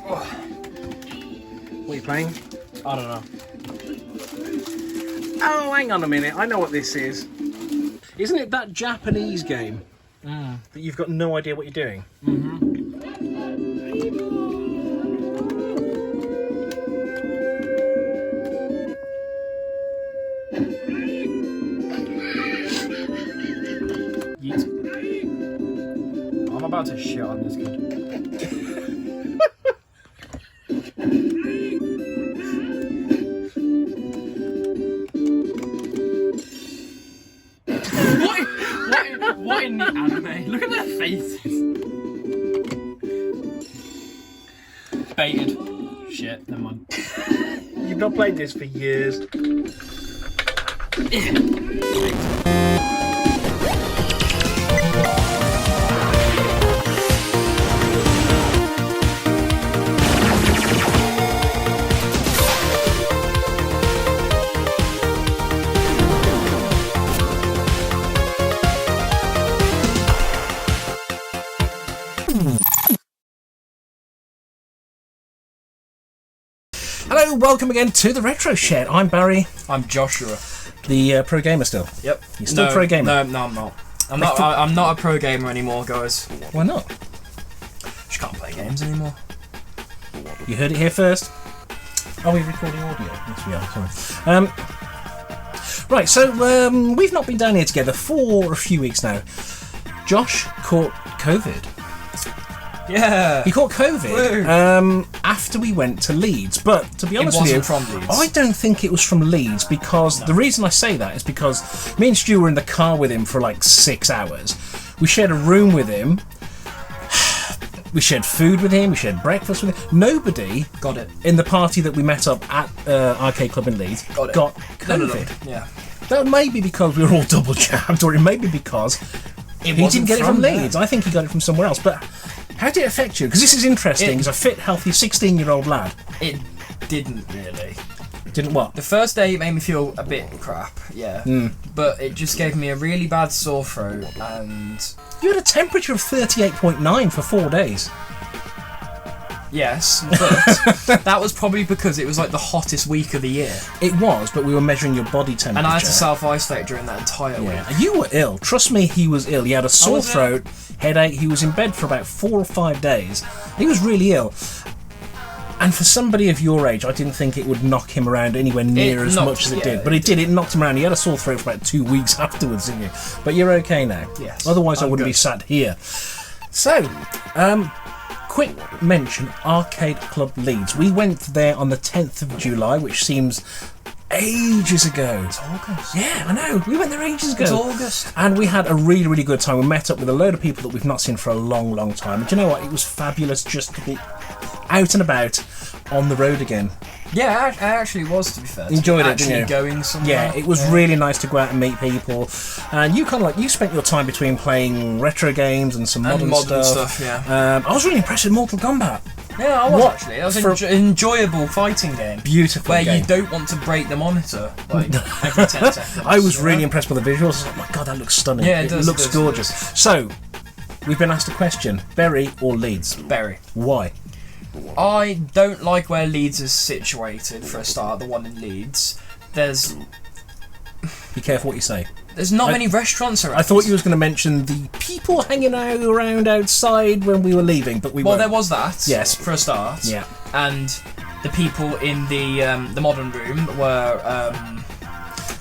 What are you playing? I don't know. Oh, hang on a minute. I know what this is. Isn't it that Japanese game that you've got no idea what you're doing? Yeet. I'm about to shit on this kid. What in the anime? Look at their faces. Baited. Shit, never mind. You've not played this for years. Hello, welcome again to the Retro Shed. I'm Barry. I'm Joshua. The pro gamer still. Yep. You're still pro gamer? No, I'm not. I'm not a pro gamer anymore, guys. Why not? Just can't play games anymore. You heard it here first. Are we recording audio? Yes, we are. Sorry. Right, so we've not been down here together for a few weeks now. Josh caught COVID. Yeah. He caught COVID after we went to Leeds. But to be honest with you, from Leeds. I don't think it was from Leeds because the reason I say that is because me and Stu were in the car with him for like 6 hours. We shared a room with him. We shared food with him. We shared breakfast with him. Nobody got it in the party that we met up at Arcade Club in Leeds got COVID. No. Yeah. That may be because we were all double jabbed, or it may be because he didn't get it from Leeds. I think he got it from somewhere else. But how did it affect you? Because this is interesting. As a fit, healthy 16-year-old lad. It didn't really. Didn't what? The first day it made me feel a bit crap, yeah. But it just gave me a really bad sore throat and... You had a temperature of 38.9 for 4 days. Yes, but that was probably because it was like the hottest week of the year. It was, but we were measuring your body temperature. And I had to self-isolate during that entire week. You were ill. Trust me, he was ill. He had a sore throat, headache. He was in bed for about 4 or 5 days. He was really ill. And for somebody of your age, I didn't think it would knock him around anywhere near as much as it did. But it did. It knocked him around. He had a sore throat for about 2 weeks afterwards, didn't you? But you're okay now. Yes. Otherwise, I wouldn't be sat here. So, quick mention, Arcade Club Leeds. We went there on the 10th of July, which seems ages ago. It's August. Yeah, I know. We went there ages ago. It's August. And we had a really, really good time. We met up with a load of people that we've not seen for a long, long time. And do you know what? It was fabulous just to be out and about on the road again. Yeah, I actually was, to be fair. Enjoyed it, didn't you? Going somewhere. Yeah, it was really nice to go out and meet people. And you you spent your time between playing retro games and some modern stuff. Yeah. I was really impressed with Mortal Kombat. Yeah, I was actually. That was an enjoyable fighting game. Beautiful Where game. you don't want to break the monitor like every 10 seconds. I was really impressed with the visuals. I was like, my God, that looks stunning. Yeah, it does. Looks gorgeous. So, we've been asked a question. Bury or Leeds? Bury. Why? I don't like where Leeds is situated, for a start, the one in Leeds. Be careful what you say. There's not many restaurants around. I thought you was going to mention the people hanging out around outside when we were leaving, but we weren't. There was that. Yes. For a start. Yeah. And the people in the modern room were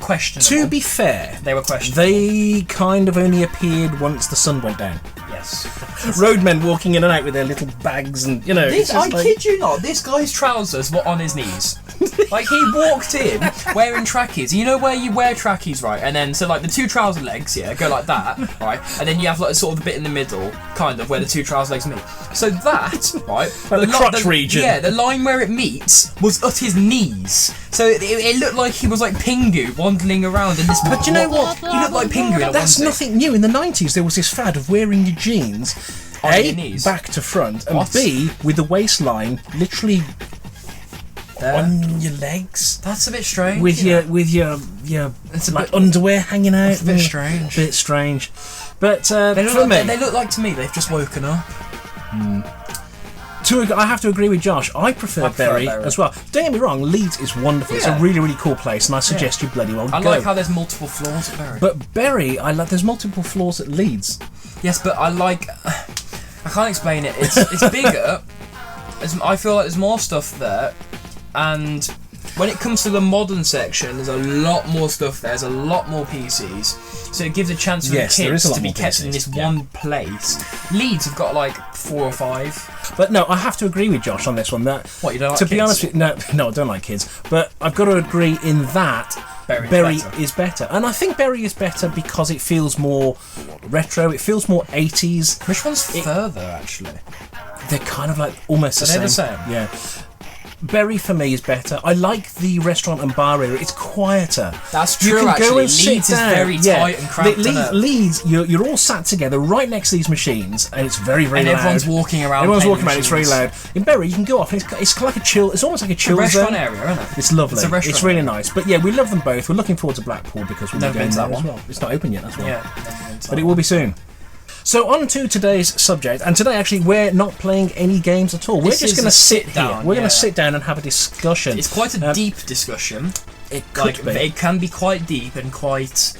questionable. To be fair, they were questionable. They kind of only appeared once the sun went down. Yes. Roadmen walking in and out with their little bags and, you know... Kid you not, this guy's trousers were on his knees. Like, he walked in wearing trackies. You know where you wear trackies, right? And then, so, like, the two trouser legs, go like that, right? And then you have, like, sort of the bit in the middle, kind of, where the two trouser legs meet. So that, right... Like the crotch region. Yeah, the line where it meets was at his knees. So it looked like he was, like, Pingu wandering around in this... But you know what? He looked like Pingu. That's nothing new. In the 90s, there was this fad of wearing your jeans... on your knees. Back to front, and B, with the waistline literally there. On your legs. That's a bit strange. With your it's like underwear hanging out. It's a bit strange. Bit strange. But they look like to me they've just woken up. To I have to agree with Josh. I prefer Bury as well. Don't get me wrong, Leeds is wonderful. It's a really, really cool place, and I suggest you bloody well go. I like how there's multiple floors at Bury. But Bury, there's multiple floors at Leeds. Yes, but I can't explain it. It's bigger. I feel like there's more stuff there, and when it comes to the modern section, there's a lot more stuff there. There's a lot more PCs, so it gives a chance for the kids to be kept in this one place. Leeds have got like 4 or 5. But no, I have to agree with Josh on this one. That what, you don't like to kids? be honest with you, no, I don't like kids. But I've got to agree in that Bury is better. And I think Bury is better because it feels more retro. It feels more 80s. Which one's further, actually? They're kind of like almost the same. They're the same? Yeah. Bury for me is better. I like the restaurant and bar area. It's quieter. That's true. You can actually, go and Leeds sit is down. very tight and cramped. Leeds, you're all sat together right next to these machines, and it's very, very and loud. Everyone's walking around. It's very loud. In Bury, you can go off, and it's like a chill. It's almost like a chill restaurant zone. area, isn't it? It's lovely. It's a restaurant. It's really nice. But yeah, we love them both. We're looking forward to Blackpool because we're going there as well. It's not open yet. That's why. Yeah, but it will be soon. So on to today's subject, and today actually we're not playing any games at all. We're just going to sit here. We're going to sit down and have a discussion. It's quite a deep discussion. It could be. It can be quite deep and quite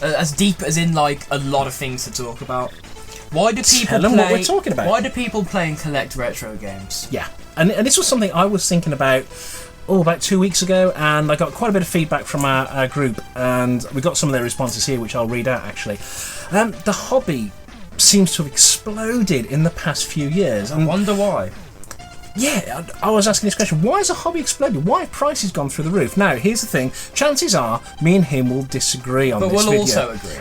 as deep as in like a lot of things to talk about. Why do people Tell them what we're talking about. Why do people play and collect retro games? Yeah, and this was something I was thinking about. About 2 weeks ago, and I got quite a bit of feedback from our group, and we got some of their responses here, which I'll read out actually. The hobby seems to have exploded in the past few years. I wonder why. Yeah, I was asking this question: why has a hobby exploded? Why have prices gone through the roof? Now, here's the thing: chances are, me and him will disagree on this video. But we'll also agree.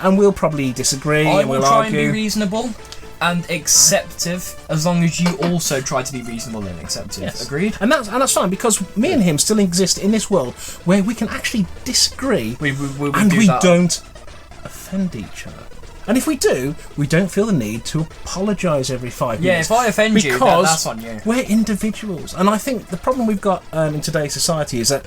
And we'll probably disagree. I and will we'll try argue. and be reasonable and acceptive, as long as you also try to be reasonable and acceptive. Yes. Agreed? And that's fine, because me and him still exist in this world where we can actually disagree we don't offend each other. And if we do, we don't feel the need to apologise every 5 minutes. Yeah, if I offend you, that's on you. We're individuals. And I think the problem we've got in today's society is that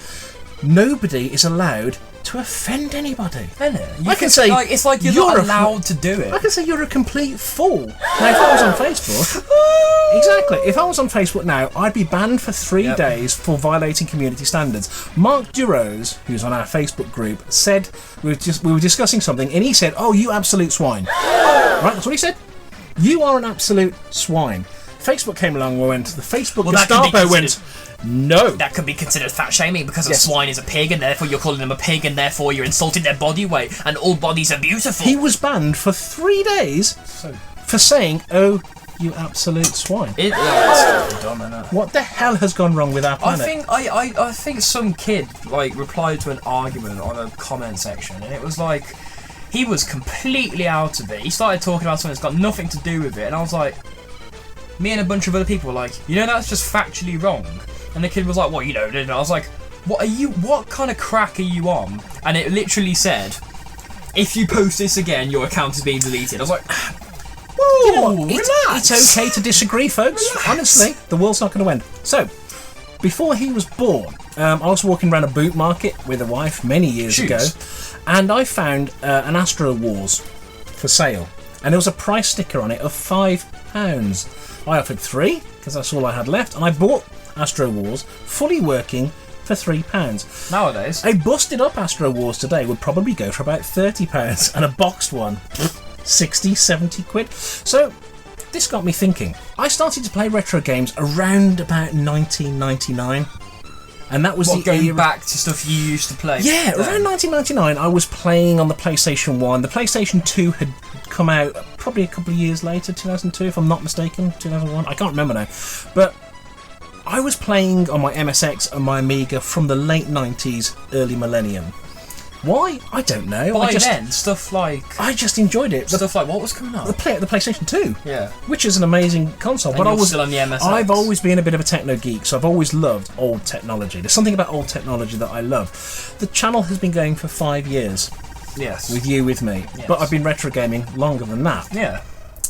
nobody is allowed to offend anybody. I can say it's like you're not allowed to do it. I can say you're a complete fool. Now, if I was on Facebook, exactly. If I was on Facebook now, I'd be banned for 3 days for violating community standards. Mark Durose, who's on our Facebook group, said we were discussing something, and he said, "Oh, you absolute swine!" Right, that's what he said. You are an absolute swine. Facebook came along and went. The Facebook Gestapo went. No. That could be considered fat shaming because a swine is a pig, and therefore you're calling them a pig, and therefore you're insulting their body weight, and all bodies are beautiful. He was banned for 3 days for saying, "Oh, you absolute swine." That's dumb, isn't it? What the hell has gone wrong with our planet? I think some kid replied to an argument on a comment section, and it was like he was completely out of it. He started talking about something that's got nothing to do with it, and I was like, me and a bunch of other people were like, that's just factually wrong. And the kid was like, "What, you know?" And I was like, what kind of crack are you on? And it literally said, "If you post this again, your account is being deleted." I was like, whoa, relax. It's okay to disagree, folks. Relax. Honestly, the world's not going to end. So, before he was born, I was walking around a boot market with a wife many years ago, and I found an Astro Wars for sale. And there was a price sticker on it of £5. I offered 3, because that's all I had left, and I bought Astro Wars, fully working, for £3. Nowadays, a busted up Astro Wars today would probably go for about £30, and a boxed one, 60, 70 quid. So, this got me thinking. I started to play retro games around about 1999. And that was going back to stuff you used to play. Yeah, around 1999, I was playing on the PlayStation 1. The PlayStation 2 had come out probably a couple of years later, 2002, if I'm not mistaken, 2001. I can't remember now. But I was playing on my MSX and my Amiga from the late 90s, early millennium. Why? I don't know. By then, stuff like... I just enjoyed it. Stuff like what was coming up? The PlayStation 2. Yeah. Which is an amazing console. And you're still on the MSX. I've always been a bit of a techno geek, so I've always loved old technology. There's something about old technology that I love. The channel has been going for 5 years. Yes. With me. Yes. But I've been retro gaming longer than that. Yeah.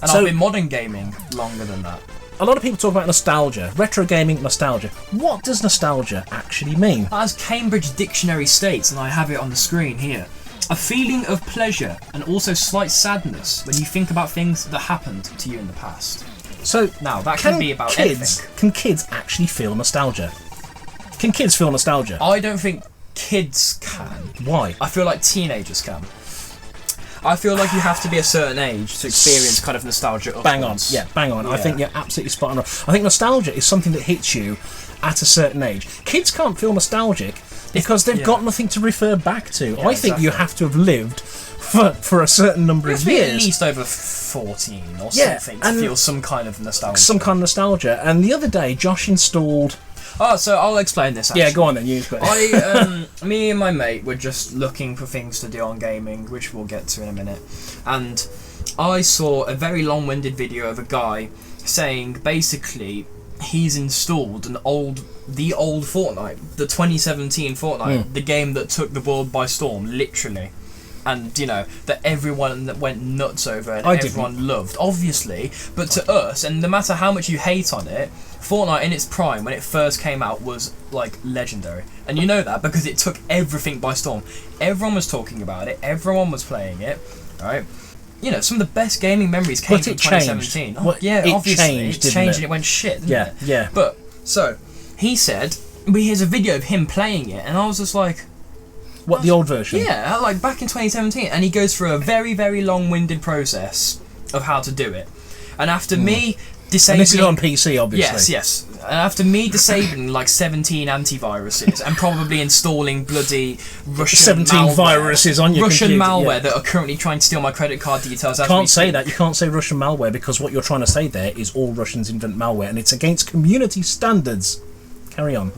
And I've been modern gaming longer than that. A lot of people talk about nostalgia. Retro gaming, nostalgia. What does nostalgia actually mean? As Cambridge Dictionary states, and I have it on the screen here, a feeling of pleasure and also slight sadness when you think about things that happened to you in the past. So Now, that can be about anything. Can kids actually feel nostalgia? Can kids feel nostalgia? I don't think kids can. Why? I feel like teenagers can. I feel like you have to be a certain age to experience kind of nostalgia upwards. Bang on. Yeah, bang on. I think you're absolutely spot on. I think nostalgia is something that hits you at a certain age. Kids can't feel nostalgic because they've got nothing to refer back to. I think you have to have lived for a certain number of years. At least over 14 or something to feel some kind of nostalgia. Some kind of nostalgia. And the other day, Josh installed... Oh, so I'll explain this, actually. Yeah, go on then, you explain. Me and my mate were just looking for things to do on gaming, which we'll get to in a minute. And I saw a very long-winded video of a guy saying, basically, he's installed the old Fortnite, the 2017 Fortnite, the game that took the world by storm, literally. And, you know, that everyone that went nuts over and everyone loved, obviously. But to us, and no matter how much you hate on it, Fortnite in its prime, when it first came out, was, like, legendary. And you know that because it took everything by storm. Everyone was talking about it. Everyone was playing it, right? You know, some of the best gaming memories came from 2017. Oh, yeah, obviously. It changed and it went shit, didn't it? Yeah. But, so, he said, here's a video of him playing it, and I was just like... What, the old version? Yeah, like back in 2017, and he goes through a very, very long-winded process of how to do it. And after me disabling... And this is on PC, obviously. Yes. And after me disabling like 17 antiviruses and probably installing bloody Russian 17 malware, viruses on your Russian computer, malware that are currently trying to steal my credit card details. You can't say that. You can't say Russian malware because what you're trying to say there is all Russians invent malware, and it's against community standards. Carry on.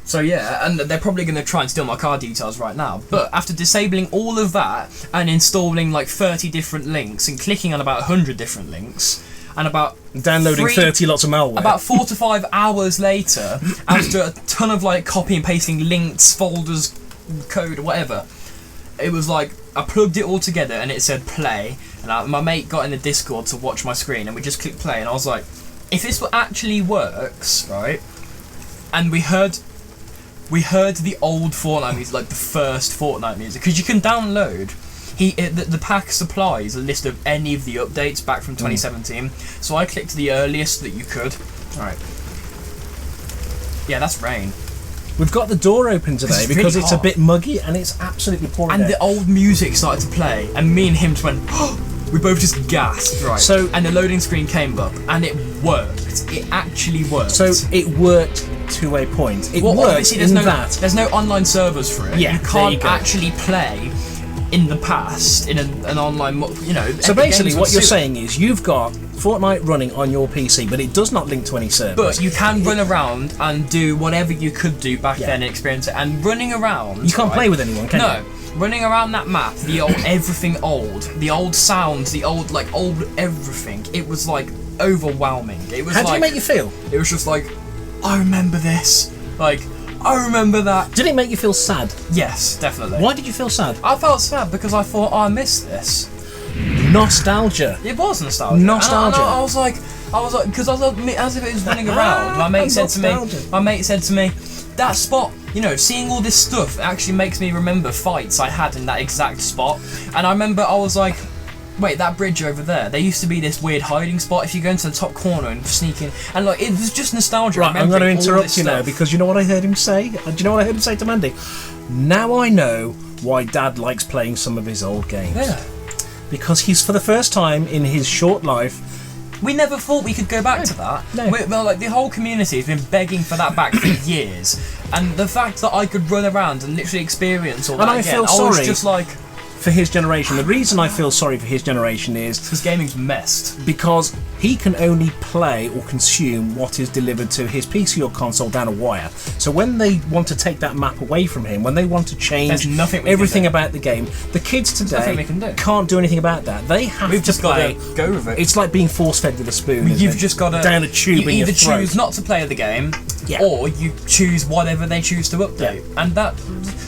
So yeah, and they're probably going to try and steal my card details right now. But after disabling all of that and installing like 30 different links and clicking on about 100 different links and about downloading 30 lots of malware, about 4 to 5 hours later, after a ton of like copy and pasting links, folders, code, whatever, it was like I plugged it all together and it said play. And my mate got in the Discord to watch my screen, and we just clicked play. And I was like, if this actually works, right? And we heard the old Fortnite music, like the first Fortnite music, because you can download. The pack supplies a list of any of the updates back from 2017. So I clicked the earliest that you could. All right. Yeah, that's rain. We've got the door open today because it's a bit muggy and it's absolutely pouring. And the old music started to play, and me and him just went. We both just gasped, right? So, and the loading screen came up, and it worked. It actually worked. So it worked to a point. It worked in that. There's no online servers for it. Yeah, you can't actually play in the past in an online, you know. So basically what you're saying is you've got Fortnite running on your PC, but it does not link to any servers. But you can run around and do whatever you could do back then and experience it. And running around... You can't play with anyone, can you? No. Running around that map, the old everything old, the old sounds, the old everything. It was like overwhelming. It was How did it make you feel? It was just like, I remember this. Like, I remember that. Did it make you feel sad? Yes, definitely. Why did you feel sad? I felt sad because I thought, I missed this. Nostalgia. It was nostalgia. Nostalgia. And I was like, because I was as if it was running around. My mate said to me, that spot, you know, seeing all this stuff actually makes me remember fights I had in that exact spot. And I remember I was like, wait, that bridge over there, there used to be this weird hiding spot if you go into the top corner and sneak in, and like, it was just nostalgia. Right, I'm going to interrupt you now because you know what I heard him say? Do you know what I heard him say to Mandy? Now I know why Dad likes playing some of his old games. Yeah. Because he's, for the first time in his short life... We never thought we could go back to that. No. Well, like, the whole community has been begging for that back for years. And the fact that I could run around and literally experience all that I again, feel I sorry was just like... for his generation. The reason I feel sorry for his generation is... because gaming's messed. Because he can only play or consume what is delivered to his PC or console down a wire. So when they want to take that map away from him, when they want to change everything about the game, the kids today can't do anything about that. They have to play. Got to go with it. It's like being force-fed with a spoon. You've just got to... down a tube in your throat. You either choose not to play the game, or you choose whatever they choose to update. Yeah. And that...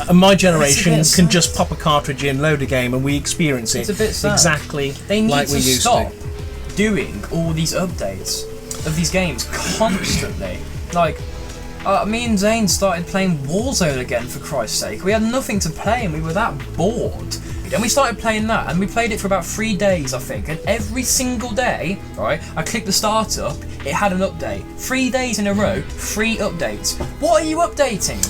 And my generation can just pop a cartridge in, load a game, and we experience it it's a bit sad. Exactly they need like to we used stop to. Doing all these updates of these games constantly. Like, me and Zane started playing Warzone again, for Christ's sake. We had nothing to play and we were that bored. and we started playing that, and we played it for about 3 days, I think. And every single day, right, I clicked the start up, it had an update. 3 days in a row, 3 updates. What are you updating?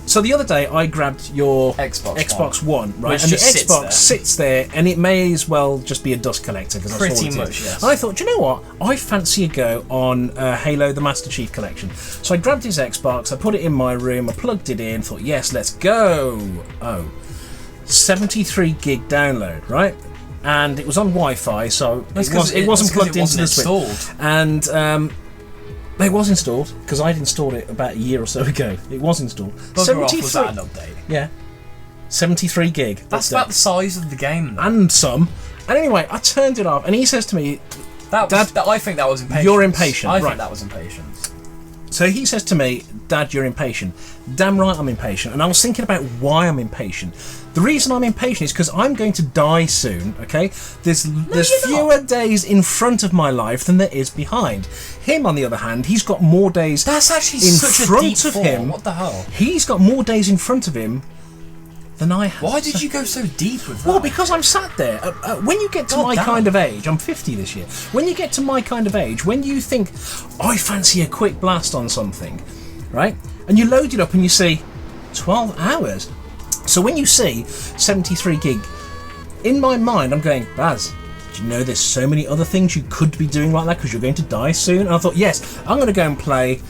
So the other day I grabbed your Xbox One, right, which and the just Xbox sits there, and it may as well just be a dust collector because that's all Pretty it much, is. yes. And I thought, do you know what? I fancy a go on Halo: The Master Chief Collection. So I grabbed his Xbox, I put it in my room, I plugged it in, thought, yes, let's go. Oh, 73 gig download, right? And it was on Wi-Fi, so it wasn't plugged into the switch. And it was installed because I'd installed it about a year or so ago. It was installed. Was that an update? Yeah. 73 gig. That's about the size of the game, though. And some. And anyway, I turned it off, and he says to me, Dad, I think that was impatience. You're impatient. I right. think that was impatience. So he says to me, Dad, you're impatient. Damn right I'm impatient. And I was thinking about why I'm impatient. The reason I'm impatient is because I'm going to die soon, okay? There's fewer days in front of my life than there is behind. Him, on the other hand, he's got more days That's actually in such front a deep of thought. him. What the hell? He's got more days in front of him than I have. Why did you go so deep with that? Well, because I'm sat there. When you get to my kind of age, I'm 50 this year. When you get to my kind of age, when you think, I fancy a quick blast on something, right? And you load it up and you see 12 hours. So when you see 73 gig, in my mind, I'm going, Baz, do you know there's so many other things you could be doing like that because you're going to die soon? And I thought, yes, I'm going to go and play,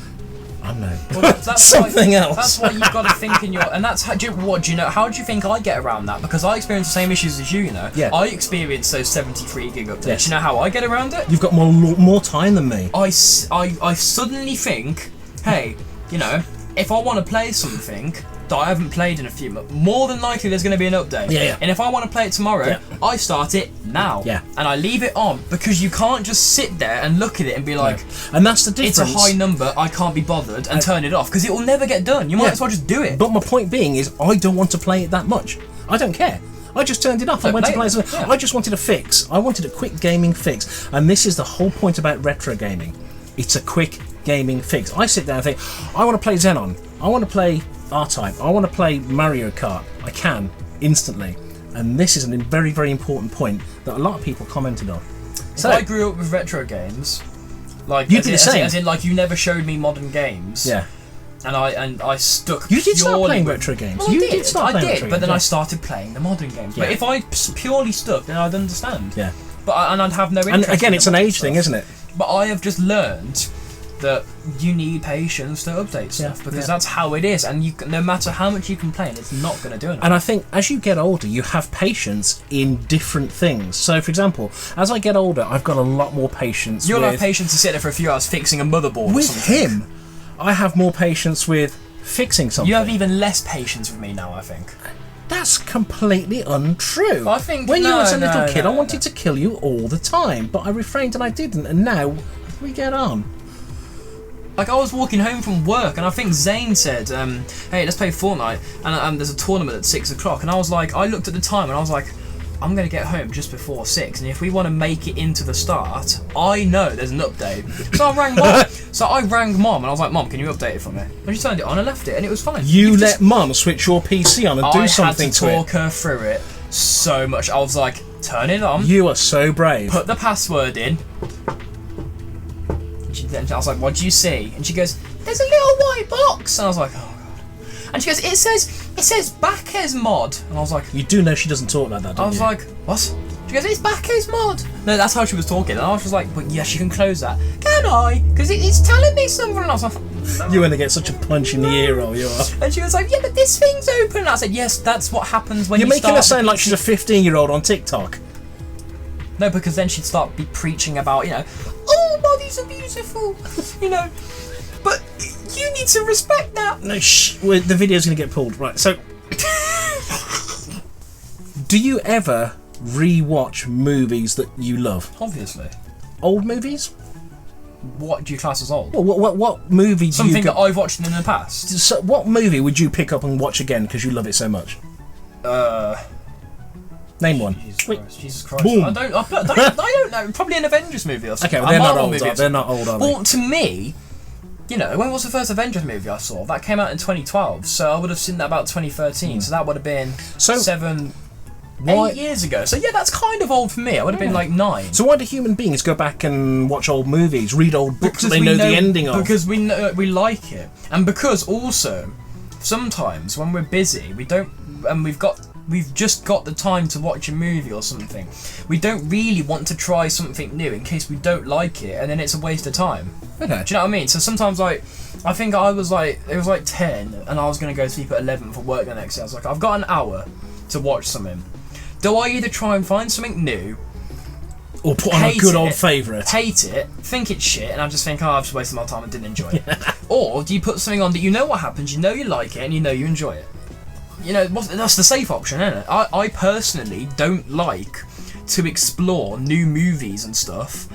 I don't know, that's something else. That's what you've got to think in your... And that's how do you know? How do you think I get around that? Because I experience the same issues as you know. Yeah. I experience those 73 gig updates. Yes. You know how I get around it? You've got more time than me. I suddenly think, hey, you know, if I want to play something that I haven't played in a few months, more than likely there's going to be an update. Yeah. And if I want to play it tomorrow, Yeah. I start it now. Yeah. And I leave it on because you can't just sit there and look at it and be like, No. And that's the difference. it's a high number, I can't be bothered, and turn it off because it will never get done. You might as well just do it. But my point being is, I don't want to play it that much. I don't care. I just turned it off. I went to play something. Yeah. I just wanted a fix. I wanted a quick gaming fix. And this is the whole point about retro gaming. It's a quick gaming fix. I sit down and think, I want to play Xenon. I want to play R-Type. I want to play Mario Kart. I can instantly. And this is a very, very important point that a lot of people commented on. So I grew up with retro games. Like You'd be the same. As in, like, you never showed me modern games. Yeah. And I stuck. You did start playing with- retro games. Well, You I did start playing retro but then games, I started playing the modern games. Yeah. But if I purely stuck, then I'd understand. Yeah. And I'd have no interest. And again, in it's the an modern age thing, stuff. isn't it? But I have just learned that you need patience to update stuff because that's how it is. And no matter how much you complain, it's not going to do anything. And I think as you get older, you have patience in different things. So, for example, as I get older, I've got a lot more patience. You'll have patience to sit there for a few hours fixing a motherboard. Or with something. him. I have more patience with fixing something. You have even less patience with me now, I think. That's completely untrue. I think when you no, was a little no, kid, no, I wanted to kill you all the time, but I refrained and I didn't, and now we get on. Like, I was walking home from work, and I think Zane said, hey, let's play Fortnite, and there's a tournament at 6 o'clock, and I was like, I looked at the time, and I was like, I'm going to get home just before 6, and if we want to make it into the start, I know there's an update. So I rang Mom, and I was like, Mom, can you update it for me? And she turned it on and left it, and it was fine. You let Mum switch your PC on and do something to it. I had to talk her through it so much. I was like, turn it on. You are so brave. Put the password in. I was like, what do you see? And she goes, there's a little white box. And I was like, oh god. And she goes, it says Backes mod. And I was like, you do know she doesn't talk like that, don't you? I was like, what? She goes, it's Backes mod. No, that's how she was talking. And I was just like, but yes, you can close that. Can I? Because it's telling me something. And I was like, you're going to get such a punch in the ear, or you are. And she was like, yeah, but this thing's open. And I said, yes, that's what happens when You're you making her sound like she's a 15-year-old on TikTok. No, because then she'd start preaching about, you know, oh, bodies are beautiful, you know, but you need to respect that. No, shh. Well, the video's going to get pulled. Right, so... do you ever re-watch movies that you love? Obviously. Old movies? What do you class as old? Well, what movie do you... Something that I've watched in the past. So what movie would you pick up and watch again because you love it so much? Name one. Jesus Christ. Boom. I don't know. Probably an Avengers movie or something. Okay, well, they're not old. They're not old, are they? Well, to me, you know, when was the first Avengers movie I saw? That came out in 2012, so I would have seen that about 2013. So that would have been 7 Why? 8 years ago. So yeah, that's kind of old for me. I would have been like 9. So why do human beings go back and watch old movies, read old books that they know the ending of? Because we know, we like it, and because also sometimes when we're busy, we don't, and we've just got the time to watch a movie or something. We don't really want to try something new in case we don't like it, and then it's a waste of time. Okay. Do you know what I mean? So sometimes, like, I think I was like, it was like 10, and I was going to go to sleep at 11 for work the next day. I was like, I've got an hour to watch something. Do I either try and find something new, or put on a good old favourite? Hate it, think it's shit, and I just think, I've just wasted my time and didn't enjoy it. Or do you put something on that you know what happens, you know you like it, and you know you enjoy it? You know, that's the safe option, isn't it? I personally don't like to explore new movies and stuff,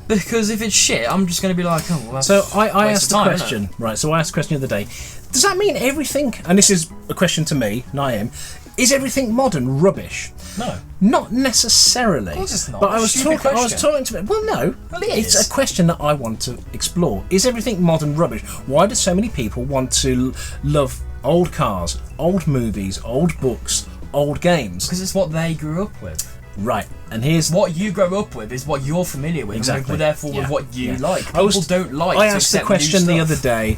because if it's shit, I'm just going to be like, oh, well, that's So I asked the time, question, right? So I asked the question the other day. Does that mean everything? And this is a question to me, Naeem. Is everything modern rubbish? No. Not necessarily. Of course it's not. But I was Stupid talking to. Well, no. Well, it it's is. a question that I want to explore. Is everything modern rubbish? Why do so many people want to love old cars, old movies, old books, old games? Because it's what they grew up with. Right. And here's What you grow up with is what you're familiar with, Exactly. and therefore Yeah. with what you Yeah. like. People don't like I to asked the accept question new the stuff. other day.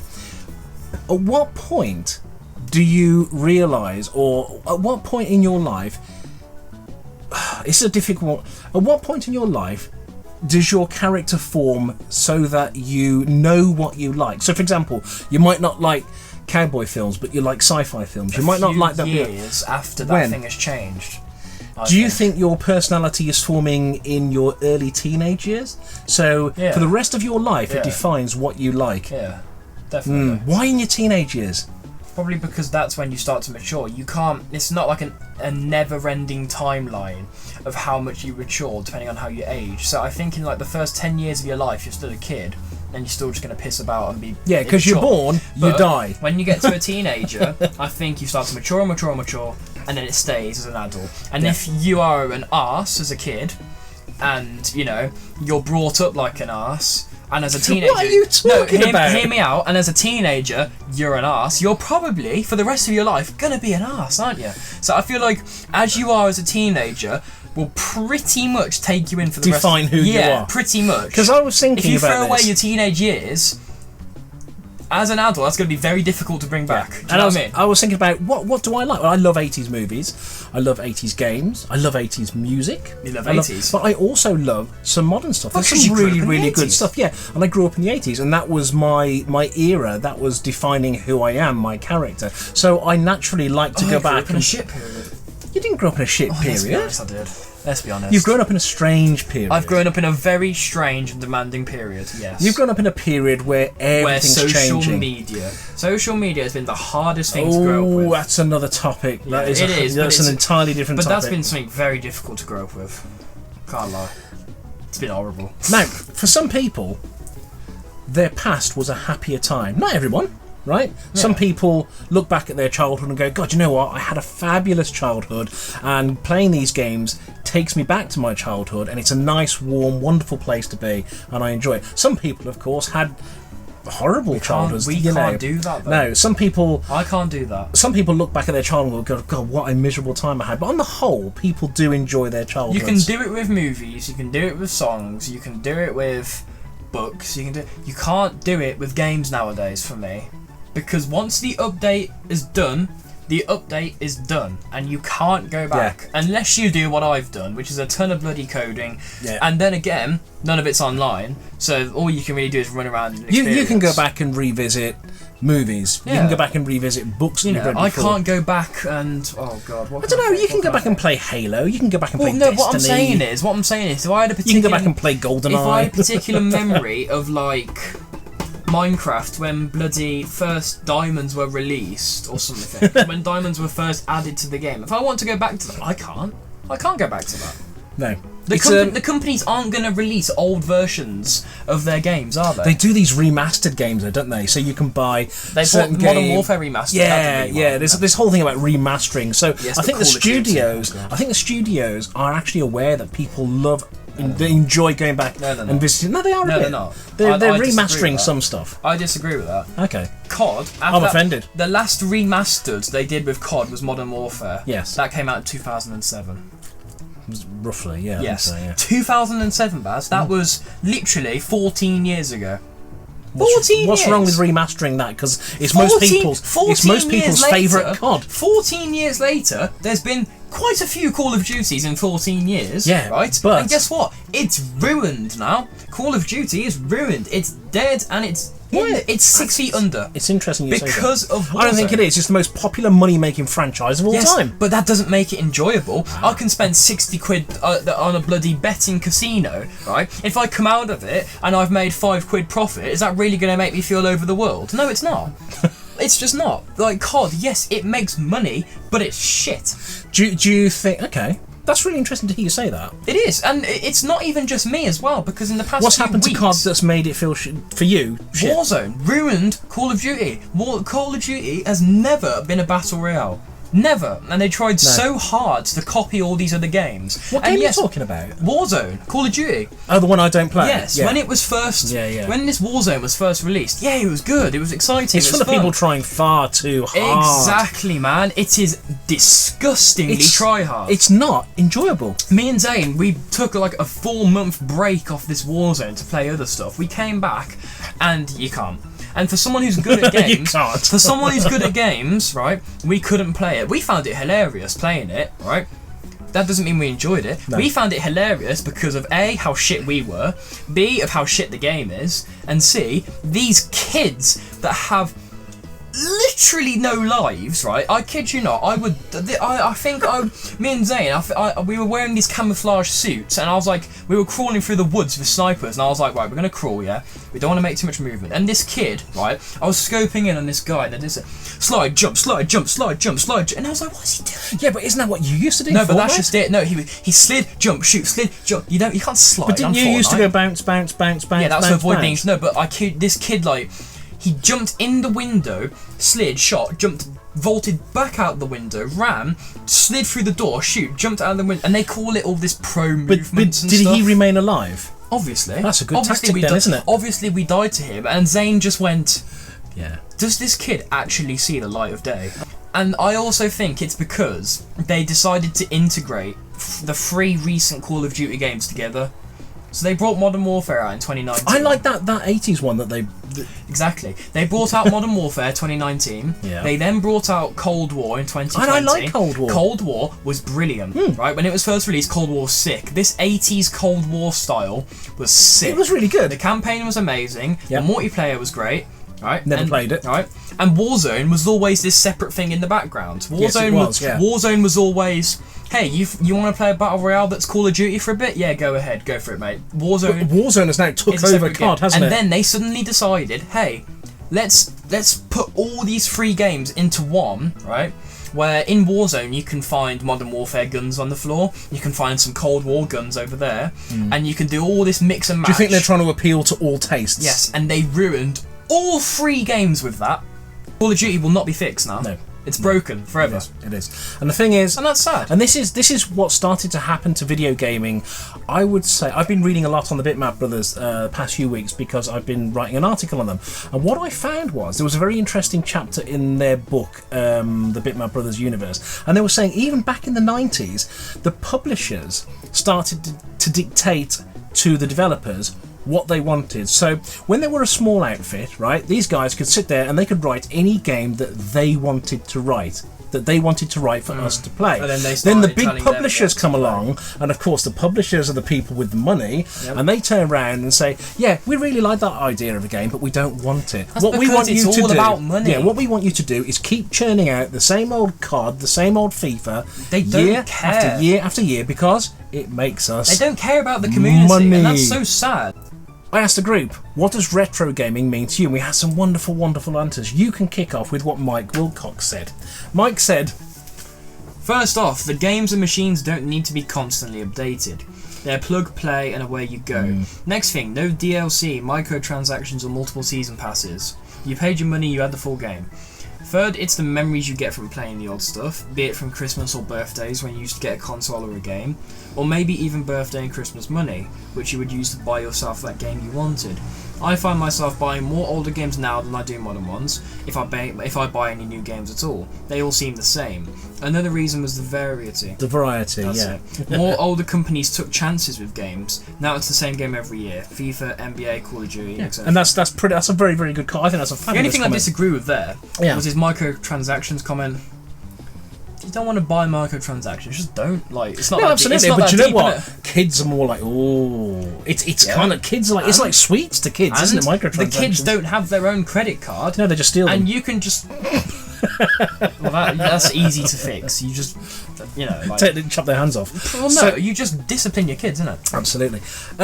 At what point do you realise, or at what point in your life? It's a difficult. At what point in your life does your character form so that you know what you like? So, for example, you might not like cowboy films, but you like sci-fi films. You might not like that. Years after that When? thing has changed. Do you think your personality is forming in your early teenage years? So, Yeah. for the rest of your life, Yeah. it defines what you like. Yeah, definitely. Why in your teenage years? Probably because that's when you start to mature. You can't. It's not like a never-ending timeline of how much you mature depending on how you age. So I think in like the first 10 years of your life, you're still a kid, and you're still just going to piss about and be. Yeah, because you're immature. born, you But die. When you get to a teenager, I think you start to mature and mature and mature, and then it stays as an adult. And Yeah. if you are an arse as a kid, and you know you're brought up like an arse, and as a teenager, What are you talking about? Hear me out. And as a teenager, you're an arse. You're probably for the rest of your life gonna be an arse, aren't you? So I feel like as you are as a teenager will pretty much take you in for the Define rest. who you Yeah, are. pretty much. Because I was thinking if you about throw away this. your teenage years, as an adult, that's going to be very difficult to bring back. Do you know what I mean? I was thinking about what do I like? Well, I love 80s movies. I love 80s games. I love 80s music. You love I 80s? But I also love some modern stuff. There's because some you grew up really, in the really good 80s. stuff. Yeah, and I grew up in the 80s, and that was my era. That was defining who I am, my character. So I naturally like to go I grew back up in a shit period. You didn't grow up in a shit Let's be period. honest, I did. Let's be honest. You've grown up in a strange period. I've grown up in a very strange and demanding period. Yes. You've grown up in a period where everything's social changing. media. Social media has been the hardest thing to grow up Oh, with. that's another topic. Yeah, That is it is, but that's it's an entirely different But topic. that's been something very difficult to grow up with. Can't lie. It's been horrible. Now, for some people, their past was a happier time. Not everyone, right? Some people look back at their childhood and go, God, you know what? I had a fabulous childhood, and playing these games takes me back to my childhood, and it's a nice, warm, wonderful place to be, and I enjoy it. Some people, of course, had horrible childhoods. We you know. can't do that, though. No, some people I can't do that. some people look back at their childhood and go, God, what a miserable time I had. But on the whole, people do enjoy their childhood. You can do it with movies, you can do it with songs, you can do it with books, you can't do it with games nowadays for me. Because once the update is done, the update is done, and you can't go back unless you do what I've done, which is a ton of bloody coding. Yeah. And then again, none of it's online, so all you can really do is run around and experience. You can go back and revisit movies. You Yeah. can go back and revisit books that You you've know, read I before. can't go back and I don't know. You can go back and play Halo. You can go back and play Well, no. Destiny. What I'm saying is, if I had a You can particular, go back and play GoldenEye. if I had a particular memory of like Minecraft when bloody first diamonds were released or something, when diamonds were first added to the game. If I want to go back to that, I can't. I can't go back to that. No. The companies aren't going to release old versions of their games, are they? They do these remastered games, though, don't they? So you can buy They certain bought Modern game- Warfare remastered. Yeah, That'd be yeah. one, There's this whole thing about remastering. So Yes, I the think the quality of it. studios, Oh, God. I think the studios are actually aware that people love they enjoy going back and visiting. No, they are. No, they're not. They're I disagree remastering with some stuff. I disagree with that. Okay. COD. I'm offended. The last remastered they did with COD was Modern Warfare. Yes. That came out in 2007. Roughly, yeah. Yes. So, yeah. 2007, Baz. That was literally 14 years ago. What's wrong with remastering that? Because it's most people's favourite COD. 14 years later, there's been quite a few Call of Duties in 14 years. Yeah, right. but and guess what? It's ruined now. Call of Duty is ruined. It's dead, and it's 6 feet under. It's interesting you say that. Because of Warzone. I don't think it is. It's the most popular money-making franchise of all time. But that doesn't make it enjoyable. I can spend 60 quid on a bloody betting casino, right? If I come out of it and I've made 5 quid profit, is that really going to make me feel over the world? No, it's not. It's just not. Like COD, yes, it makes money, but it's shit. Do you think... Okay. That's really interesting to hear you say that. It is, and it's not even just me as well, because in the past What's few happened weeks, to COD that's made it feel for you? Shit. Warzone ruined Call of Duty. Call of Duty has never been a battle royale. Never. And they tried so hard to copy all these other games. What game are you talking about? Warzone. Call of Duty. Oh, the one I don't play? Yes. Yeah. When it was first... When this Warzone was first released, it was good. It was exciting. It's full of people trying far too hard. Exactly, man. It is disgustingly try-hard. It's not enjoyable. Me and Zane, we took like a 4-month break off this Warzone to play other stuff. We came back, and you can't. And for someone who's good at games, right, we couldn't play it. We found it hilarious playing it, right? That doesn't mean we enjoyed it. No. We found it hilarious because of A, how shit we were, B, of how shit the game is, and C, these kids that have literally no lives, right? I kid you not. Me and Zane, we were wearing these camouflage suits, and I was like, we were crawling through the woods with snipers, and I was like, right, we're gonna crawl, yeah? We don't want to make too much movement. And this kid, right, I was scoping in on this guy, and there's a slide, jump, slide, jump, slide, jump, slide, and I was like, what's he doing? Yeah, but isn't that what you used to do? No, but that's just it. No, he slid, jump, shoot, slid, jump. You can't slide. But didn't you used to go bounce, bounce, bounce, bounce? Yeah, that's bounce, to avoid bounce. being. No, but this kid like. He jumped in the window, slid, shot, jumped, vaulted back out the window, ran, slid through the door, shoot, jumped out of the window, and they call it all this pro movements and stuff. Did he remain alive? Obviously. That's a good tactic then, isn't it? Obviously we died to him, and Zane just went, yeah. Does this kid actually see the light of day? And I also think it's because they decided to integrate the 3 recent Call of Duty games together. So they brought Modern Warfare out in 2019. I like that 80s one that they... Exactly. They brought out Modern Warfare 2019. Yeah. They then brought out Cold War in 2020. And I like Cold War. Cold War was brilliant, right? When it was first released, Cold War was sick. This 80s Cold War style was sick. It was really good. The campaign was amazing. Yep. The multiplayer was great. Right? Never played it. Right? And Warzone was always this separate thing in the background. Warzone was always... Hey, you want to play a battle royale that's Call of Duty for a bit? Yeah, go ahead, go for it, mate. Warzone has now took over COD, hasn't it? And then they suddenly decided, hey, let's put all these 3 games into one, right? Where in Warzone you can find Modern Warfare guns on the floor, you can find some Cold War guns over there, and you can do all this mix and match. Do you think they're trying to appeal to all tastes? Yes, and they ruined all 3 games with that. Call of Duty will not be fixed now. No. It's broken forever. It is. And the thing is... And that's sad. And this is what started to happen to video gaming. I would say... I've been reading a lot on the Bitmap Brothers past few weeks because I've been writing an article on them. And what I found was there was a very interesting chapter in their book, The Bitmap Brothers Universe. And they were saying even back in the 90s, the publishers started to dictate to the developers what they wanted. So when they were a small outfit, right, these guys could sit there and they could write any game that they wanted to write. For us to play. And then the big publishers come along, and of course the publishers are the people with the money, and they turn around and say, yeah, we really like that idea of a game, but we don't want it. That's what we want you to do, about money. Yeah, what we want you to do is keep churning out the same old COD, the same old FIFA, they don't year care. after year after year, because it makes us They don't care about the community, money. and that's so sad. I asked the group, what does retro gaming mean to you? And we had some wonderful, wonderful answers. You can kick off with what Mike Wilcox said. Mike said, first off, the games and machines don't need to be constantly updated. They're plug, play, and away you go. Next thing, no DLC, microtransactions, or multiple season passes. You paid your money, you had the full game. Third, it's the memories you get from playing the old stuff, be it from Christmas or birthdays when you used to get a console or a game, or maybe even birthday and Christmas money, which you would use to buy yourself that game you wanted. I find myself buying more older games now than I do modern ones, if I buy any new games at all. They all seem the same. Another reason was the variety. The variety, More older companies took chances with games. Now it's the same game every year. FIFA, NBA, Call of Duty, etc. And that's a very, very good call. I think that's a fabulous The only thing comment. I disagree with there was his microtransactions comment. If you don't want to buy microtransactions, just don't. Like, it's not. No, that absolutely. It's not But that you know deep, what? innit? Kids are more like, oh, it's kind of kids are like it's like sweets to kids, isn't it? Microtransactions. The kids don't have their own credit card. No, they just steal them. And you can just. Well, that's easy to fix. You just, chop their hands off. Well, no, you just discipline your kids, isn't it? Absolutely.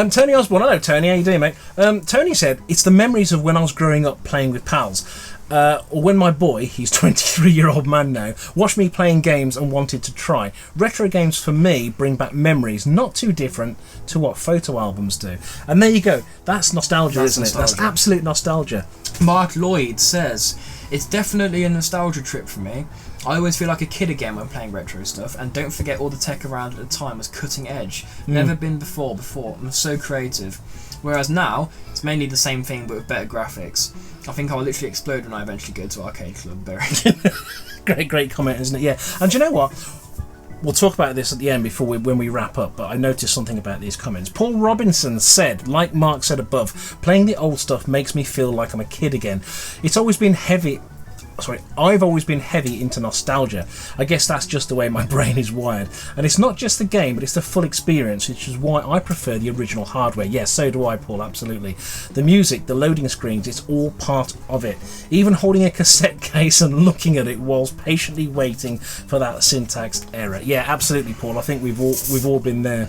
Tony Osborne, hello Tony, how you doing, mate? Tony said, it's the memories of when I was growing up playing with pals. Or when my boy, he's 23-year-old man now, watched me playing games and wanted to try. Retro games for me bring back memories not too different to what photo albums do. And there you go. That's nostalgia, isn't it? That's absolute nostalgia. Mark Lloyd says, it's definitely a nostalgia trip for me. I always feel like a kid again when playing retro stuff, and don't forget all the tech around at the time was cutting edge. Never been before. I'm so creative. Whereas now, it's mainly the same thing but with better graphics. I think I'll literally explode when I eventually go to Arcade Club, Barry. Great comment, isn't it? Yeah. And do you know what? We'll talk about this at the end when we wrap up, but I noticed something about these comments. Paul Robinson said, like Mark said above, playing the old stuff makes me feel like I'm a kid again. I've always been heavy into nostalgia. I guess that's just the way my brain is wired. And it's not just the game, but it's the full experience, which is why I prefer the original hardware. Yes, so do I, Paul, absolutely. The music, the loading screens, it's all part of it. Even holding a cassette case and looking at it whilst patiently waiting for that syntax error. Yeah, absolutely, Paul. I think we've all been there.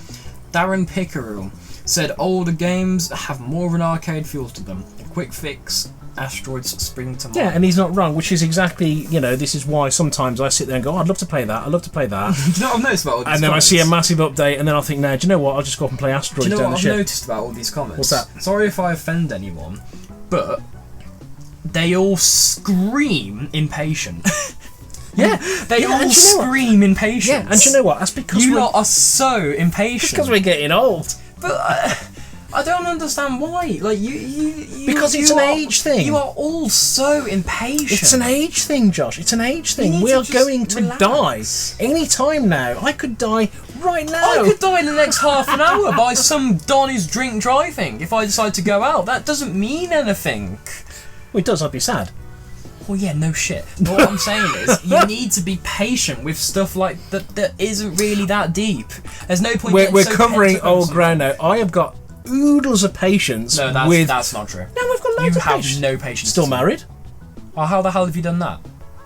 Darren Pickerel said older games have more of an arcade feel to them. A quick fix, asteroids spring to mind. Yeah, and he's not wrong, which is exactly, this is why sometimes I sit there and go, I'd love to play that. Do you know what I've noticed about all these And then I see a massive update, and then I think, do you know what? I'll just go up and play asteroids down the ship. Do you know what I've ship. noticed about all these comments? What's that? Sorry if I offend anyone, but they all scream impatient. Yeah, they all scream impatience. Yeah, and do you know what? That's because you lot are so impatient. Because we're getting old. But I don't understand why. Like you because it's an age thing. You are all so impatient. It's an age thing, Josh. It's an age thing. We are going to die any time now. I could die right now. I could die in the next half an hour by some Donny's drink driving if I decide to go out. That doesn't mean anything. Well, it does. I'd be sad. Well, yeah, no shit. But what I'm saying is, you need to be patient with stuff like that isn't really that deep. There's no point. We're covering old ground now. I have got oodles of patience. No, that's not true. No, I've got loads of patience. You have no patience. Still married? Oh, how the hell have you done that?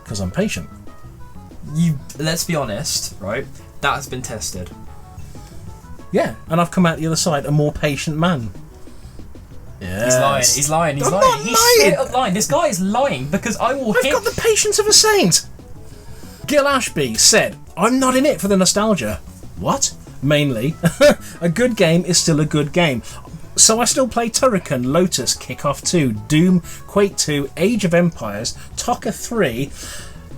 Because I'm patient. Let's be honest, right? That has been tested. Yeah, and I've come out the other side a more patient man. Yes. He's lying. He's straight up lying. This guy is lying because I've got the patience of a saint. Gil Ashby said, I'm not in it for the nostalgia. What? Mainly. A good game is still a good game. So I still play Turrican, Lotus, Kickoff 2, Doom, Quake 2, Age of Empires, Tokka 3,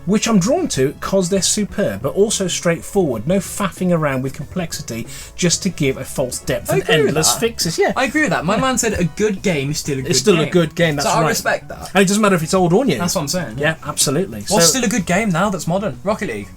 which I'm drawn to because they're superb, but also straightforward, no faffing around with complexity just to give a false depth and endless fixes. Yeah, I agree with that. My man said a good game is still a good game. It's still a good game, that's right. So I respect that. And it doesn't matter if it's old or new. That's what I'm saying. Yeah, absolutely. What's still a good game now that's modern? Rocket League.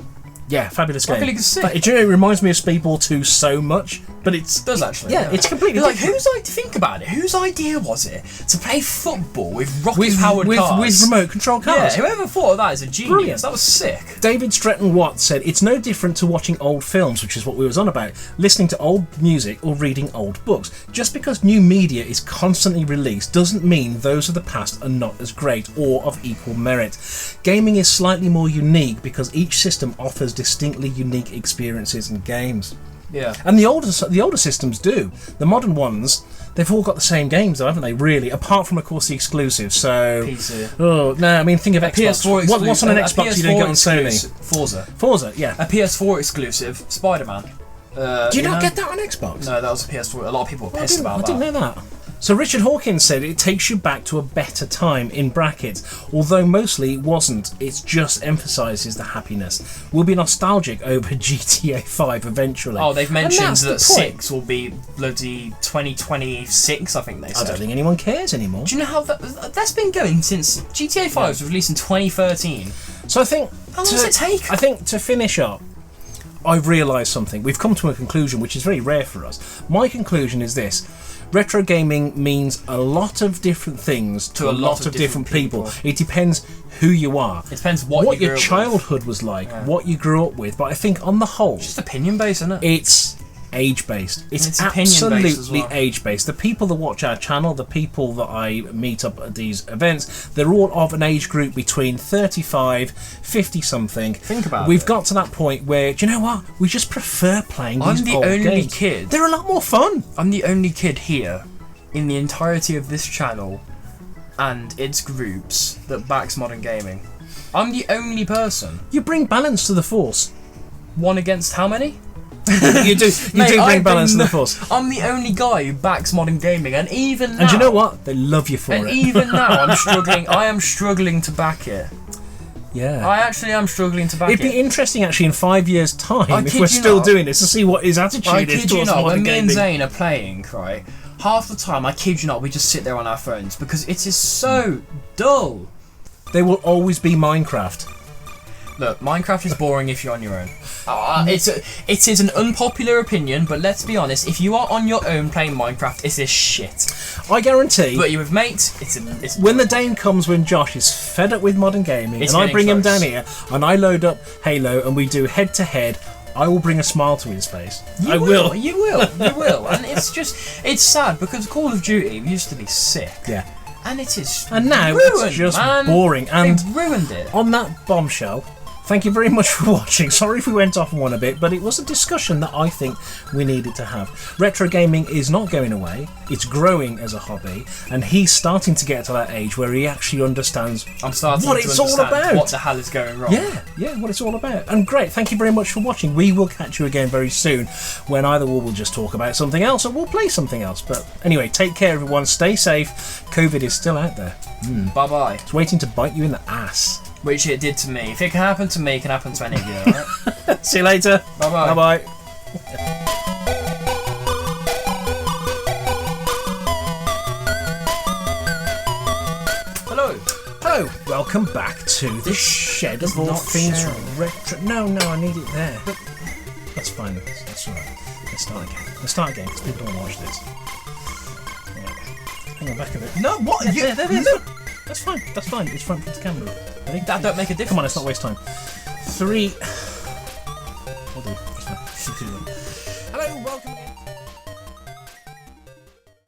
Yeah, fabulous game. Rocket League is sick. But, it reminds me of Speedball 2 so much, but it does actually. Yeah, it's completely different. Think about it. Whose idea was it to play football with rocket-powered cars? With remote control cars. Yeah, whoever thought of that is a genius. Brilliant. That was sick. David Stretton Watt said, it's no different to watching old films, which is what we was on about, listening to old music or reading old books. Just because new media is constantly released doesn't mean those of the past are not as great or of equal merit. Gaming is slightly more unique because each system offers distinctly unique experiences and games. Yeah. And the older systems do. The modern ones, they've all got the same games though, haven't they, really? Apart from, of course, the exclusives. So PC. Oh no, I mean, think of Xbox. PS4 what's on an Xbox you don't get on Sony? Forza, yeah. A PS4 exclusive, Spider-Man. Do you not get that on Xbox? No, that was a PS4. A lot of people were pissed about that. I didn't know that. So Richard Hawkins said it takes you back to a better time, in brackets, although mostly it wasn't, it just emphasises the happiness. We'll be nostalgic over GTA 5 eventually. Oh, they've mentioned that the 6 will be bloody 2026, I think they said. I don't think anyone cares anymore. Do you know how that's been going since GTA 5 was released in 2013? So I think... How long does it take? I think to finish up, I've realised something. We've come to a conclusion which is very rare for us. My conclusion is this. Retro gaming means a lot of different things to a lot of different people. It depends who you are. It depends what your childhood was like, what you grew up with. But I think on the whole... It's just opinion based, isn't it? It's age-based. It's opinion-based as absolutely well. age-based. The people that watch our channel, the people that I meet up at these events, they're all of an age group between 35, 50-something. Think about We've it. got to that point where, do you know what? We just prefer playing these old games. I'm the only kid. They're a lot more fun. I'm the only kid here in the entirety of this channel and its groups that backs modern gaming. I'm the only person. You bring balance to the force. One against how many? You do bring balance to the force. I'm the only guy who backs modern gaming, and even now... And you know what? They love you for it. And even now, I'm struggling. I am struggling to back it. Yeah. I actually am struggling to back it. It'd be interesting, actually, in 5 years' time, I if kid we're you still not. doing this, to see what his attitude I is kid you towards not, modern when me gaming. and Zane are playing, right, half the time, I kid you not, we just sit there on our phones because it is so dull. There will always be Minecraft. Look, Minecraft is boring if you're on your own. It is an unpopular opinion, but let's be honest, if you are on your own playing Minecraft, it is shit. I guarantee... But you're with mates, it's when the day comes when Josh is fed up with modern gaming, It's and I getting bring him close. down here, and I load up Halo, and we do head-to-head, I will bring a smile to his face. You will. And it's sad, because Call of Duty used to be sick. Yeah. And it is And now ruined, it's just man. boring. And They've ruined it. on that bombshell, thank you very much for watching. Sorry if we went off on one a bit, but it was a discussion that I think we needed to have. Retro gaming is not going away. It's growing as a hobby, and he's starting to get to that age where he actually understands I'm starting what to it's all understand about. what the hell is going wrong. Yeah, what it's all about. And great, thank you very much for watching. We will catch you again very soon, when either we'll just talk about something else or we'll play something else. But anyway, take care everyone, stay safe. COVID is still out there. Bye-bye. It's waiting to bite you in the ass. Which it did to me. If it can happen to me, it can happen to any of you, alright? See you later. Bye-bye. Bye-bye. Hello, welcome back to the Shed of All not Things sharing. Retro. No, I need it there. That's fine. That's alright. Let's start again because people don't watch this. Right. Hang on, back a bit. No, what? There. No. That's fine. It's front of the camera. Ready? That don't make a difference. Come on, let's not waste time. 3. I'll do. That's fine. Hello, welcome.